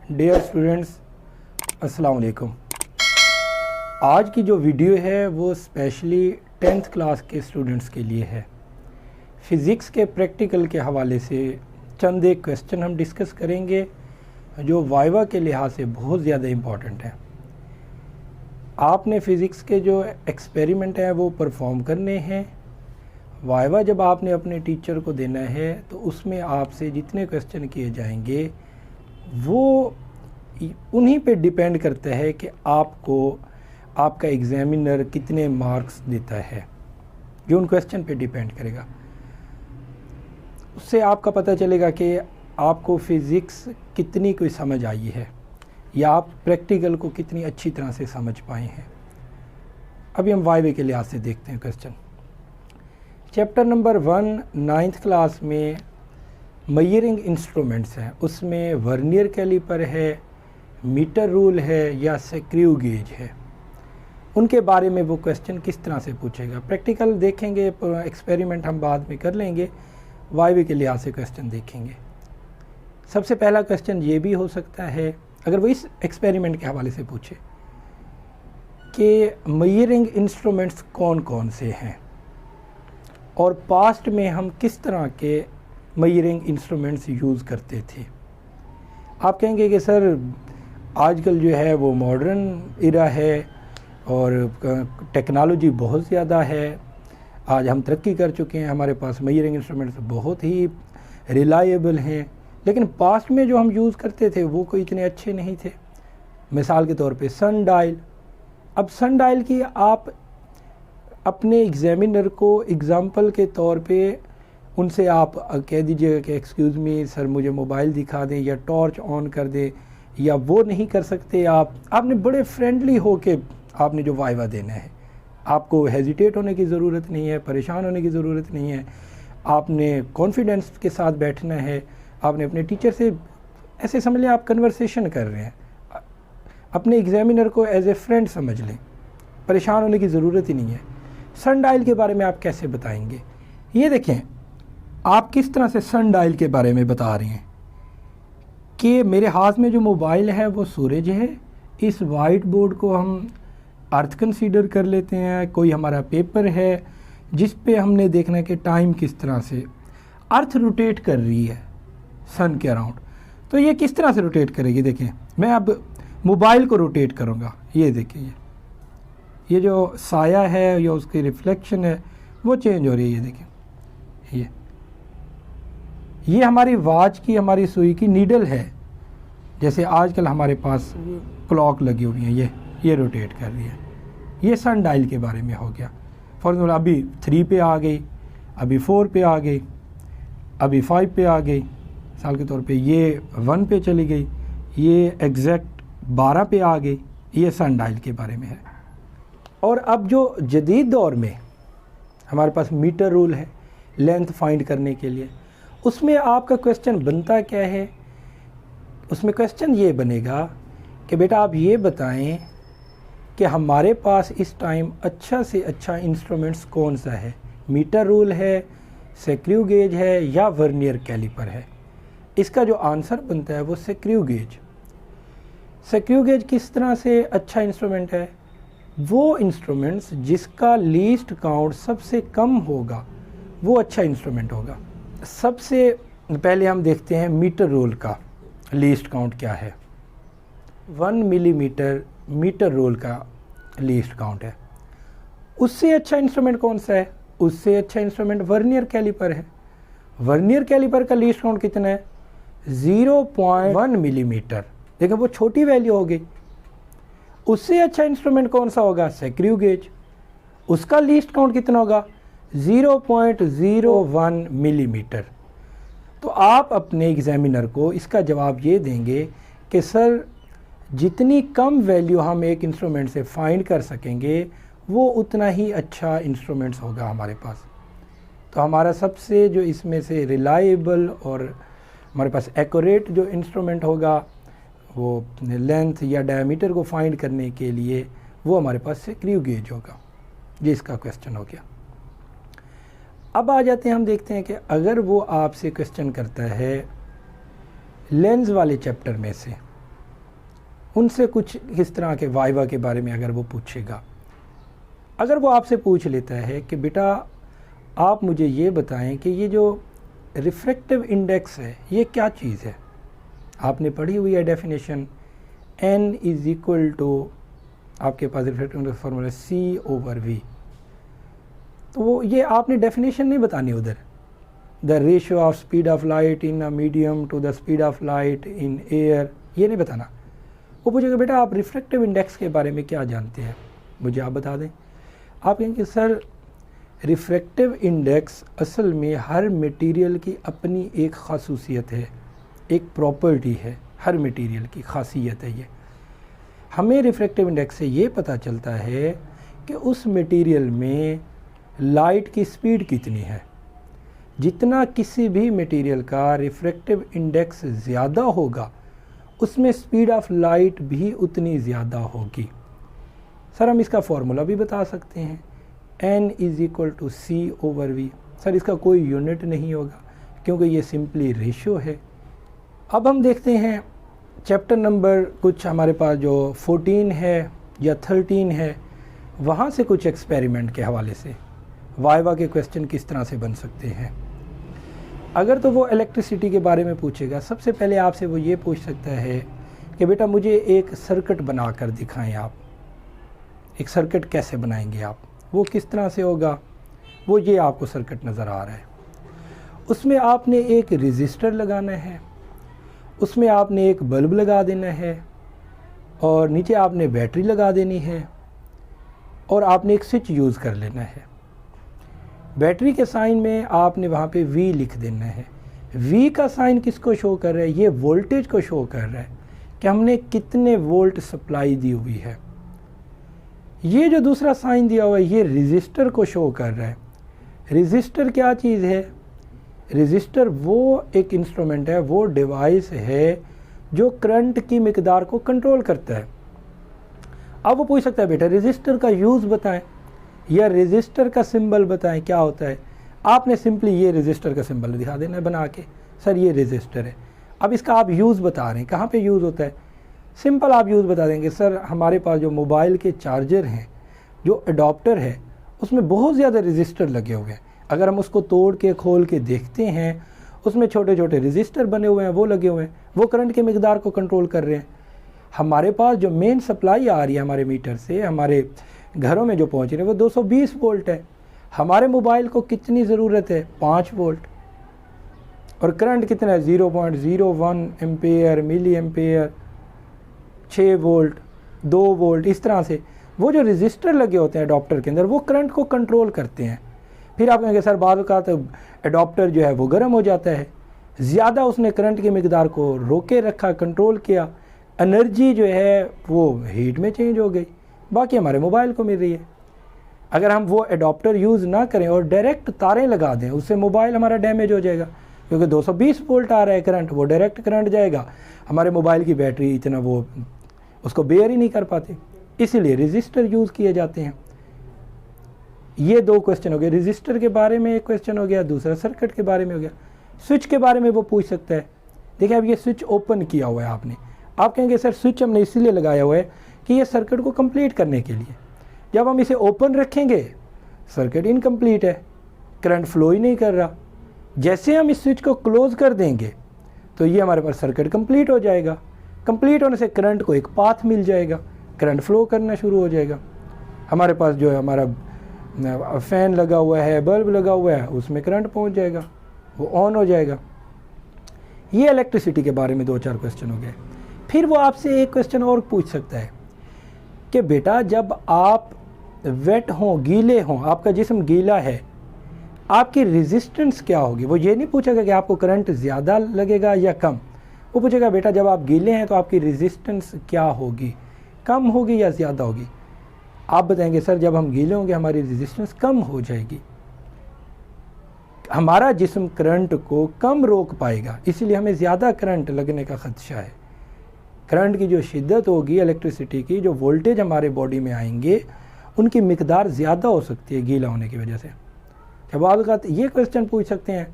Dear students, अस्सलाम वालेकुम। आज की जो वीडियो है वो स्पेशली 10th क्लास के स्टूडेंट्स के लिए है। फ़िज़िक्स के प्रैक्टिकल के हवाले से चंद एक क्वेश्चन हम डिस्कस करेंगे जो वाइवा के लिहाज से बहुत ज़्यादा इम्पॉर्टेंट है। आपने फ़िज़िक्स के जो एक्सपेरिमेंट हैं वो परफॉर्म करने हैं। वाइवा जब आपने अपने टीचर को देना है तो उसमें आपसे जितने क्वेश्चन किए जाएंगे वो उन्हीं पे डिपेंड करता है कि आपको आपका एग्ज़ामिनर कितने मार्क्स देता है, जो उन क्वेश्चन पे डिपेंड करेगा। उससे आपका पता चलेगा कि आपको फ़िज़िक्स कितनी कोई समझ आई है या आप प्रैक्टिकल को कितनी अच्छी तरह से समझ पाए हैं। अभी हम वाइवे के लिहाज से देखते हैं question. Chapter number 1 9th class में मेजरिंग इंस्ट्रूमेंट्स हैं, उसमें वर्नियर कैलिपर है, मीटर रूल है या स्क्रू गेज है। उनके बारे में वो क्वेश्चन किस तरह से पूछेगा। प्रैक्टिकल देखेंगे, एक्सपेरिमेंट हम बाद में कर लेंगे, वाइवे के लिहाज से क्वेश्चन देखेंगे। सबसे पहला क्वेश्चन ये भी हो सकता है, अगर वो इस एक्सपेरिमेंट के हवाले से पूछे कि मेजरिंग इंस्ट्रूमेंट्स कौन कौन से हैं और पास्ट में हम किस तरह के मेजरिंग इंस्ट्रूमेंट्स यूज़ करते थे। आप कहेंगे कि सर आजकल जो है वो मॉडर्न इरा है और टेक्नोलॉजी बहुत ज़्यादा है, आज हम तरक्की कर चुके हैं, हमारे पास मेजरिंग इंस्ट्रूमेंट्स बहुत ही रिलायबल हैं, लेकिन पास्ट में जो हम यूज़ करते थे वो कोई इतने अच्छे नहीं थे। मिसाल के तौर पे सन डायल। अब सन डायल की आप अपने एग्ज़ामिनर को एग्ज़ाम्पल के तौर पे उनसे आप कह दीजिएगा कि एक्सक्यूज़ मी सर मुझे मोबाइल दिखा दें या टॉर्च ऑन कर दें, या वो नहीं कर सकते। आपने बड़े फ्रेंडली हो के आपने जो वाइवा देना है, आपको हेजिटेट होने की ज़रूरत नहीं है, परेशान होने की ज़रूरत नहीं है, आपने कॉन्फिडेंस के साथ बैठना है। आपने अपने टीचर से ऐसे समझ लें आप कन्वर्सेशन कर रहे हैं, अपने एग्ज़ामिनर को एज ए फ्रेंड समझ लें, परेशान होने की ज़रूरत ही नहीं है। सन डायल के बारे में आप कैसे बताएंगे, ये देखें आप किस तरह से सन डायल के बारे में बता रहे हैं कि मेरे हाथ में जो मोबाइल है वो सूरज है, इस वाइट बोर्ड को हम अर्थ कंसीडर कर लेते हैं, कोई हमारा पेपर है जिस पे हमने देखना है कि टाइम किस तरह से अर्थ रोटेट कर रही है सन के अराउंड। तो ये किस तरह से रोटेट करेगी, देखें मैं अब मोबाइल को रोटेट करूँगा, ये देखिए ये जो साया है या उसकी रिफ्लेक्शन है वो चेंज हो रही है। ये देखिए ये हमारी वॉच की, हमारी सुई की नीडल है, जैसे आजकल हमारे पास क्लॉक लगी हुई है, ये रोटेट कर रही है। ये सन डायल के बारे में हो गया। फॉर एग्जाम्पल अभी 3 पे आ गई, अभी 4 पे आ गई, अभी 5 पे आ गई, साल के तौर पे ये 1 पे चली गई, ये एग्जैक्ट 12 पे आ गई। ये सन डायल के बारे में है। और अब जो जदीद दौर में हमारे पास मीटर रूल है लेंथ फाइंड करने के लिए, उसमें आपका क्वेश्चन बनता क्या है, उसमें क्वेश्चन ये बनेगा कि बेटा आप ये बताएं कि हमारे पास इस टाइम अच्छा से अच्छा इंस्ट्रूमेंट्स कौन सा है, मीटर रूल है, स्क्रू गेज है या वर्नियर कैलिपर है। इसका जो आंसर बनता है वो स्क्रू गेज। स्क्रू गेज किस तरह से अच्छा इंस्ट्रूमेंट है, वो इंस्ट्रूमेंट्स जिसका लीस्ट काउंट सबसे कम होगा वो अच्छा इंस्ट्रूमेंट होगा। सबसे पहले हम देखते हैं मीटर रूल का लीस्ट काउंट क्या है। 1 मिलीमीटर मीटर रोल का लीस्ट काउंट है। उससे अच्छा इंस्ट्रूमेंट कौन सा है, उससे अच्छा इंस्ट्रूमेंट वर्नियर कैलिपर है। वर्नियर कैलिपर का लीस्ट काउंट कितना है, 0.1 मिलीमीटर। देखो वो छोटी वैल्यू हो गई। उससे अच्छा इंस्ट्रूमेंट कौन सा होगा, स्क्रू गेज। उसका लीस्ट काउंट कितना होगा, 0.01 मिलीमीटर। तो आप अपने एग्ज़ामिनर को इसका जवाब ये देंगे कि सर जितनी कम वैल्यू हम एक इंस्ट्रूमेंट से फाइंड कर सकेंगे वो उतना ही अच्छा इंस्ट्रूमेंट्स होगा हमारे पास। तो हमारा सबसे जो इसमें से रिलायबल और हमारे पास एक्यूरेट जो इंस्ट्रूमेंट होगा वो लेंथ या डायमीटर को फाइंड करने के लिए वो हमारे पास स्क्रू गेज होगा। ये इसका क्वेश्चन हो गया। अब आ जाते हैं, हम देखते हैं कि अगर वो आपसे क्वेश्चन करता है लेंस वाले चैप्टर में से, उनसे कुछ इस तरह के वाइवा के बारे में अगर वो पूछेगा, अगर वो आपसे पूछ लेता है कि बेटा आप मुझे ये बताएं कि ये जो रिफ्रैक्टिव इंडेक्स है ये क्या चीज़ है, आपने पढ़ी हुई है definition, n is equal to आपके पास रिफ्रैक्टिव इंडेक्स फार्मूला C/V, तो वो ये आपने डेफिनेशन नहीं बतानी उधर, the ratio of speed of light in a medium to the speed of light in air, ये नहीं बताना। वो पूछेगा बेटा आप रिफ्रैक्टिव इंडेक्स के बारे में क्या जानते हैं, मुझे आप बता दें। आप कहेंगे सर रिफ्रैक्टिव इंडेक्स असल में हर मटेरियल की अपनी एक खासूसियत है, एक प्रॉपर्टी है, हर मटेरियल की खासियत है ये। हमें रिफ्रैक्टिव इंडेक्स से ये पता चलता है कि उस मटेरियल में लाइट की स्पीड कितनी है। जितना किसी भी मटेरियल का रिफ्रैक्टिव इंडेक्स ज़्यादा होगा उसमें स्पीड ऑफ लाइट भी उतनी ज़्यादा होगी। सर हम इसका फॉर्मूला भी बता सकते हैं, n is equal to C/V। Sir इसका कोई यूनिट नहीं होगा क्योंकि ये सिंपली रेशियो है। अब हम देखते हैं चैप्टर नंबर कुछ हमारे पास जो 14 है या 13 है, वहाँ से कुछ एक्सपेरिमेंट के हवाले से वाइवा के क्वेश्चन किस तरह से बन सकते हैं। अगर तो वो इलेक्ट्रिसिटी के बारे में पूछेगा, सबसे पहले आपसे वो ये पूछ सकता है कि बेटा मुझे एक सर्किट बना कर दिखाएं आप, एक सर्किट कैसे बनाएंगे आप, वो किस तरह से होगा। वो ये आपको सर्किट नज़र आ रहा है, उसमें आपने एक रेजिस्टर लगाना है, उसमें आपने एक बल्ब लगा देना है और नीचे आपने बैटरी लगा देनी है और आपने एक स्विच यूज़ कर लेना है। बैटरी के साइन में आपने वहाँ पे V लिख देना है। V का साइन किसको शो कर रहा है, ये वोल्टेज को शो कर रहा है कि हमने कितने वोल्ट सप्लाई दी हुई है। ये जो दूसरा साइन दिया हुआ है ये रेजिस्टर को शो कर रहा है। रेजिस्टर क्या चीज़ है, रेजिस्टर वो एक इंस्ट्रूमेंट है, वो डिवाइस है जो करंट की मिकदार को कंट्रोल करता है। अब वो पूछ सकता है बेटा रेजिस्टर का यूज़ बताएं या रेजिस्टर का सिंबल बताएं क्या होता है। आपने सिंपली ये रेजिस्टर का सिंबल दिखा देना है बना के, सर ये रेजिस्टर है। अब इसका आप यूज़ बता रहे हैं, कहाँ पे यूज़ होता है, सिंपल आप यूज़ बता देंगे सर हमारे पास जो मोबाइल के चार्जर हैं, जो अडॉप्टर है उसमें बहुत ज़्यादा रेजिस्टर लगे हुए हैं। अगर हम उसको तोड़ के खोल के देखते हैं उसमें छोटे छोटे रेजिस्टर बने हुए हैं, वो लगे हुए हैं, वो करंट की मिकदार को कंट्रोल कर रहे हैं। हमारे पास जो मेन सप्लाई आ रही है हमारे मीटर से हमारे घरों में जो पहुंच रही है वो 220 वोल्ट है। हमारे मोबाइल को कितनी ज़रूरत है, 5 वोल्ट, और करंट कितना है 0.01 ampere, milliampere, 6 volt, 2 volt, इस तरह से वो जो रेजिस्टर लगे होते हैं अडॉप्टर के अंदर वो करंट को कंट्रोल करते हैं। फिर आप कहेंगे सर बाद का तो अडॉप्टर जो है वो गर्म हो जाता है, ज़्यादा उसने करंट की मिकदार को रोके रखा, कंट्रोल किया, एनर्जी जो है वो हीट में चेंज हो गई, बाकी हमारे मोबाइल को मिल रही है। अगर हम वो अडॉप्टर यूज़ ना करें और डायरेक्ट तारें लगा दें उससे मोबाइल हमारा डैमेज हो जाएगा, क्योंकि 220 वोल्ट आ रहा है करंट, वो डायरेक्ट करंट जाएगा, हमारे मोबाइल की बैटरी इतना वो उसको बेयर ही नहीं कर पाते, इसीलिए रेजिस्टर यूज़ किए जाते हैं। ये 2 क्वेश्चन हो गए, रेजिस्टर के बारे में एक क्वेश्चन हो गया, दूसरा सर्किट के बारे में हो गया। स्विच के बारे में वो पूछ सकता है। देखिए अब ये स्विच ओपन किया हुआ है आपने, आप कहेंगे सर स्विच हमने इसीलिए लगाया हुआ है कि ये सर्किट को कंप्लीट करने के लिए, जब हम इसे ओपन रखेंगे सर्किट इनकम्प्लीट है, करंट फ्लो ही नहीं कर रहा। जैसे हम इस स्विच को क्लोज कर देंगे तो ये हमारे पास सर्किट कंप्लीट हो जाएगा, कंप्लीट होने से करंट को एक पाथ मिल जाएगा, करंट फ्लो करना शुरू हो जाएगा। हमारे पास जो है हमारा फ़ैन लगा हुआ है, बल्ब लगा हुआ है, उसमें करंट पहुंच जाएगा, वो ऑन हो जाएगा। ये इलेक्ट्रिसिटी के बारे में 2-4 क्वेश्चन हो गए। फिर वो आपसे एक क्वेश्चन और पूछ सकता है कि बेटा जब आप वेट हों, गीले हों, आपका जिस्म गीला है, आपकी रेजिस्टेंस क्या होगी। वो ये नहीं पूछेगा कि आपको करंट ज़्यादा लगेगा या कम, वो पूछेगा बेटा जब आप गीले हैं तो आपकी रेजिस्टेंस क्या होगी, कम होगी या ज़्यादा होगी। आप बताएंगे सर जब हम गीले होंगे हमारी रेजिस्टेंस कम हो जाएगी, हमारा जिस्म करंट को कम रोक पाएगा, इसलिए हमें ज़्यादा करंट लगने का खदशा है। करंट की जो शिद्दत होगी, इलेक्ट्रिसिटी की जो वोल्टेज हमारे बॉडी में आएंगे उनकी मिकदार ज़्यादा हो सकती है गीला होने की वजह से। जब आप ये क्वेश्चन पूछ सकते हैं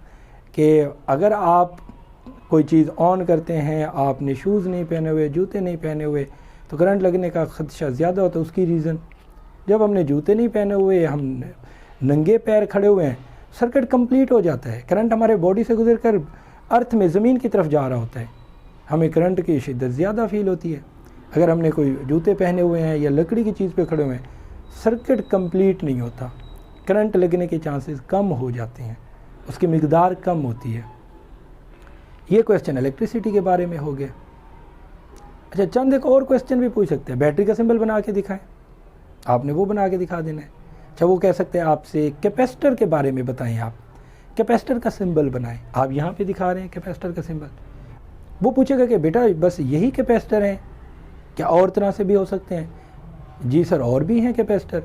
कि अगर आप कोई चीज़ ऑन करते हैं, आपने शूज़ नहीं पहने हुए, जूते नहीं पहने हुए, तो करंट लगने का ख़दशा ज़्यादा होता है। उसकी रीज़न, जब हमने जूते नहीं पहने हुए, हम नंगे पैर खड़े हुए हैं, सर्किट कंप्लीट हो जाता है, करंट हमारे बॉडी से गुजर कर अर्थ में ज़मीन की तरफ जा रहा होता है, हमें करंट की शिद्दत ज़्यादा फील होती है। अगर हमने कोई जूते पहने हुए हैं या लकड़ी की चीज़ पे खड़े हुए हैं, सर्किट कंप्लीट नहीं होता, करंट लगने के चांसेस कम हो जाते हैं, उसकी मिकदार कम होती है। ये क्वेश्चन इलेक्ट्रिसिटी के बारे में हो गया। अच्छा, चंद एक और क्वेश्चन भी पूछ सकते हैं। बैटरी का सिंबल बना के दिखाएं, आपने वो बना के दिखा देना है। अच्छा, वो कह सकते हैं आपसे कैपेसिटर के बारे में बताएं, आप कैपेसिटर का सिंबल बनाएं, आप यहाँ पे दिखा रहे हैं कैपेसिटर का सिंबल। वो पूछेगा कि बेटा बस यही कैपेसिटर हैं, क्या और तरह से भी हो सकते हैं? जी सर, और भी हैं कैपेसिटर,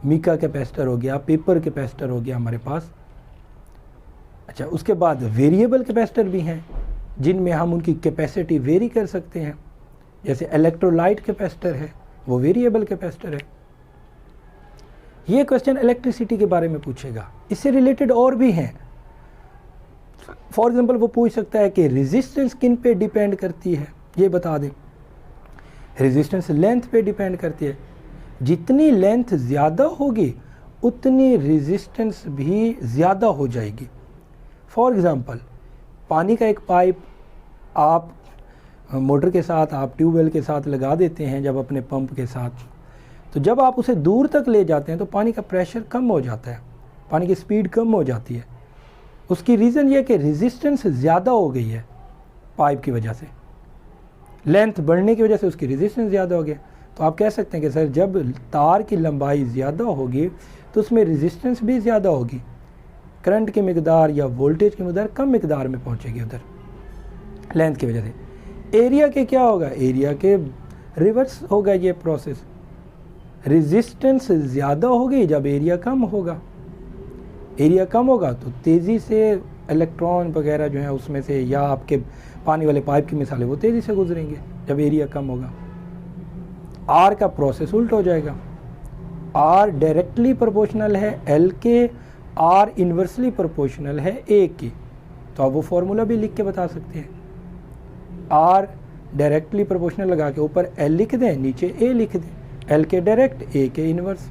मीका कैपेसिटर हो गया, पेपर कैपेसिटर हो गया हमारे पास। अच्छा, उसके बाद वेरिएबल कैपेसिटर भी हैं जिनमें हम उनकी कैपेसिटी वेरी कर सकते हैं, जैसे इलेक्ट्रोलाइट कैपेसिटर है, वो वेरिएबल कैपेसिटर है। ये क्वेश्चन इलेक्ट्रिसिटी के बारे में पूछेगा। इससे रिलेटेड और भी हैं। फॉर एग्जांपल वो पूछ सकता है कि रेजिस्टेंस किन पे डिपेंड करती है, ये बता दें। रेजिस्टेंस लेंथ पे डिपेंड करती है, जितनी लेंथ ज़्यादा होगी उतनी रेजिस्टेंस भी ज़्यादा हो जाएगी। फॉर एग्ज़ाम्पल, पानी का एक पाइप आप मोटर के साथ, आप ट्यूबवेल के साथ लगा देते हैं जब अपने पंप के साथ, तो जब आप उसे दूर तक ले जाते हैं तो पानी का प्रेशर कम हो जाता है, पानी की स्पीड कम हो जाती है। उसकी रीज़न ये कि रेजिस्टेंस ज़्यादा हो गई है पाइप की वजह से, लेंथ बढ़ने की वजह से उसकी रेजिस्टेंस ज़्यादा हो गया। तो आप कह सकते हैं कि सर जब तार की लंबाई ज़्यादा होगी तो उसमें रेजिस्टेंस भी ज़्यादा होगी, करंट की मिकदार या वोल्टेज की मिकदार कम मिकदार में पहुंचेगी उधर लेंथ की वजह से। एरिया के क्या होगा, एरिया के रिवर्स होगा ये प्रोसेस, रेजिस्टेंस ज़्यादा होगी जब एरिया कम होगा। एरिया कम होगा तो तेज़ी से इलेक्ट्रॉन वगैरह जो है उसमें से, या आपके पानी वाले पाइप की मिसाल है, वो तेज़ी से गुजरेंगे जब एरिया कम होगा। आर का प्रोसेस उल्ट हो जाएगा, आर डायरेक्टली प्रोपोर्शनल है एल के, आर इन्वर्सली प्रोपोर्शनल है ए की। तो आप वो फॉर्मूला भी लिख के बता सकते हैं, आर डायरेक्टली प्रोपोर्शनल लगा के ऊपर एल लिख दें, नीचे ए लिख दें, एल के डायरेक्ट, ए के इन्वर्स।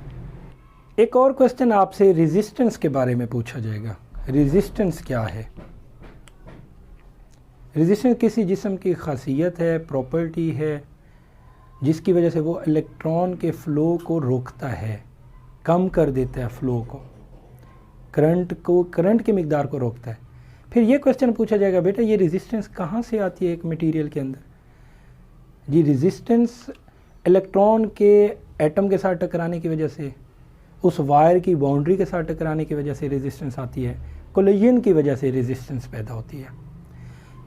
एक और क्वेश्चन आपसे रेजिस्टेंस के बारे में पूछा जाएगा। रेजिस्टेंस क्या है? रेजिस्टेंस किसी जिस्म की खासियत है, प्रॉपर्टी है, जिसकी वजह से वो इलेक्ट्रॉन के फ़्लो को रोकता है, कम कर देता है फ़्लो को, करंट की मिकदार को रोकता है। फिर ये क्वेश्चन पूछा जाएगा, बेटा ये रेजिस्टेंस कहाँ से आती है एक मटेरियल के अंदर? जी, रेजिस्टेंस इलेक्ट्रॉन के एटम के साथ टकराने की वजह से, उस वायर की बाउंड्री के साथ टकराने की वजह से रेजिस्टेंस आती है, कोलिजन की वजह से रेजिस्टेंस पैदा होती है।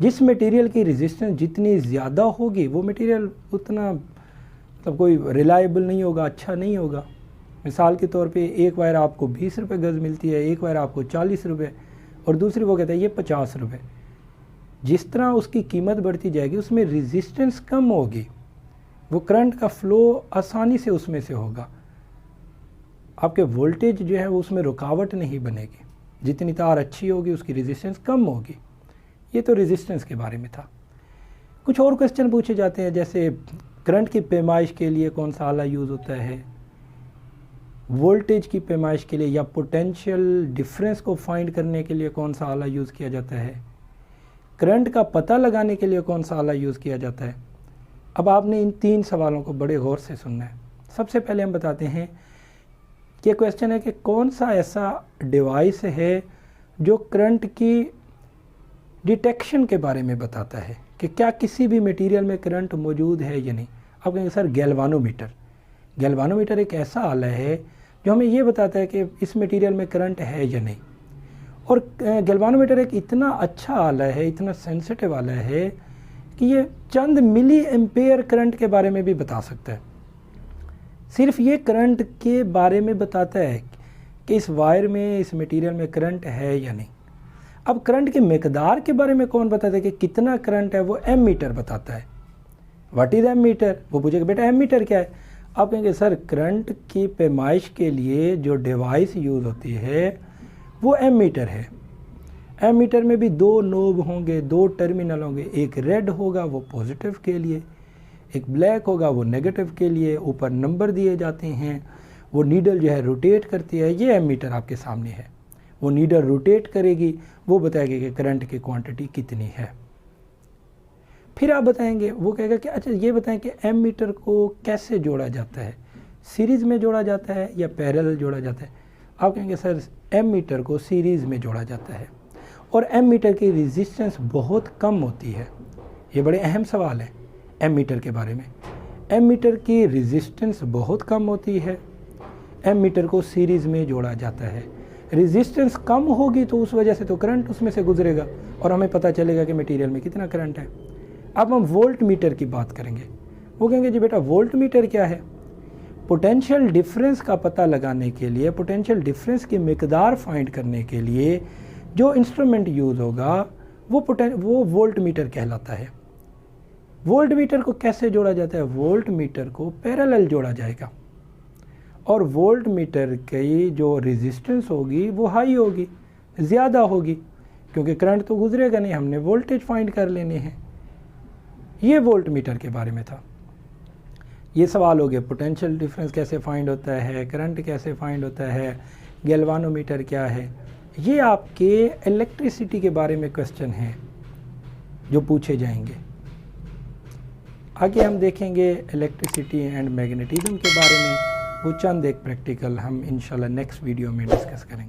जिस मटेरियल की रेजिस्टेंस जितनी ज़्यादा होगी वो मटेरियल उतना मतलब कोई रिलायबल नहीं होगा, अच्छा नहीं होगा। मिसाल के तौर पे एक वायर आपको 20 रुपये गज़ मिलती है, एक वायर आपको 40 रुपये, और दूसरी वो कहता है ये 50 रुपये। जिस तरह उसकी कीमत बढ़ती जाएगी उसमें रेजिस्टेंस कम होगी, वो करंट का फ़्लो आसानी से उसमें से होगा, आपके वोल्टेज जो है वो उसमें रुकावट नहीं बनेगी। जितनी तार अच्छी होगी उसकी रेजिस्टेंस कम होगी। ये तो रेजिस्टेंस के बारे में था। कुछ और क्वेश्चन पूछे जाते हैं, जैसे करंट की पैमाइश के लिए कौन सा आला यूज़ होता है, वोल्टेज की पैमाइश के लिए या पोटेंशियल डिफरेंस को फाइंड करने के लिए कौन सा आला यूज़ किया जाता है, करंट का पता लगाने के लिए कौन सा आला यूज़ किया जाता है। अब आपने इन 3 सवालों को बड़े गौर से सुनना है। सबसे पहले हम बताते हैं कि क्वेश्चन है कि कौन सा ऐसा डिवाइस है जो करंट की डिटेक्शन के बारे में बताता है कि क्या किसी भी मटेरियल में करंट मौजूद है या नहीं। आप कहेंगे सर गैल्वानोमीटर। गैल्वानोमीटर एक ऐसा आला है जो हमें ये बताता है कि इस मटेरियल में करंट है या नहीं। और गैल्वानोमीटर एक इतना अच्छा आला है, इतना सेंसिटिव आला है कि ये चंद मिली एम्पेयर करंट के बारे में भी बता सकता है। सिर्फ ये करंट के बारे में बताता है कि इस वायर में, इस मटेरियल में करंट है या नहीं। अब करंट की मिकदार के बारे में कौन बताता है कि कितना करंट है, वो एमीटर बताता है। What is ammeter? वो पूछेगा बेटा एमीटर क्या है। आप कहेंगे सर करंट की पैमाइश के लिए जो डिवाइस यूज़ होती है वो एमीटर है। एमीटर में भी 2 नोब होंगे, 2 टर्मिनल होंगे, एक रेड होगा वो पॉजिटिव के लिए, एक ब्लैक होगा वो नेगेटिव के लिए, ऊपर नंबर दिए जाते हैं, वो नीडल जो है रोटेट करती है। ये एमीटर आपके सामने है, वो नीडल रोटेट करेगी, वो बताएगी कि करंट की क्वांटिटी कितनी है। फिर आप बताएंगे, वो कहेगा कि अच्छा ये बताएं कि एमीटर को कैसे जोड़ा जाता है, सीरीज़ में जोड़ा जाता है या पैरेलल जोड़ा जाता है। आप कहेंगे सर एमीटर को सीरीज़ में जोड़ा जाता है और एमीटर की रेजिस्टेंस बहुत कम होती है। ये बड़े अहम सवाल है एमीटर के बारे में। एमीटर की रेजिस्टेंस बहुत कम होती है, एमीटर को सीरीज़ में जोड़ा जाता है। रेजिस्टेंस कम होगी तो उस वजह से तो करंट उसमें से गुजरेगा और हमें पता चलेगा कि मटेरियल में कितना करंट है। अब हम वोल्ट मीटर की बात करेंगे। वो कहेंगे जी बेटा वोल्ट मीटर क्या है? पोटेंशियल डिफरेंस का पता लगाने के लिए, पोटेंशियल डिफरेंस की मिकदार फाइंड करने के लिए जो इंस्ट्रूमेंट यूज़ होगा वो वोल्ट मीटर कहलाता है। वोल्ट मीटर को कैसे जोड़ा जाता है? वोल्ट मीटर को पैरेलल जोड़ा जाएगा और वोल्ट मीटर की जो रेजिस्टेंस होगी वो हाई होगी, ज़्यादा होगी, क्योंकि करंट तो गुजरेगा नहीं, हमने वोल्टेज फाइंड कर लेने हैं। ये वोल्ट मीटर के बारे में था। ये सवाल हो गए पोटेंशियल डिफरेंस कैसे फाइंड होता है, करंट कैसे फाइंड होता है, गैल्वानोमीटर क्या है। ये आपके इलेक्ट्रिसिटी के बारे में क्वेश्चन हैं जो पूछे जाएंगे। आगे हम देखेंगे इलेक्ट्रिसिटी एंड मैग्नेटिज्म के बारे में, वो चंद एक प्रैक्टिकल हम इंशाल्लाह नेक्स्ट वीडियो में डिस्कस करेंगे।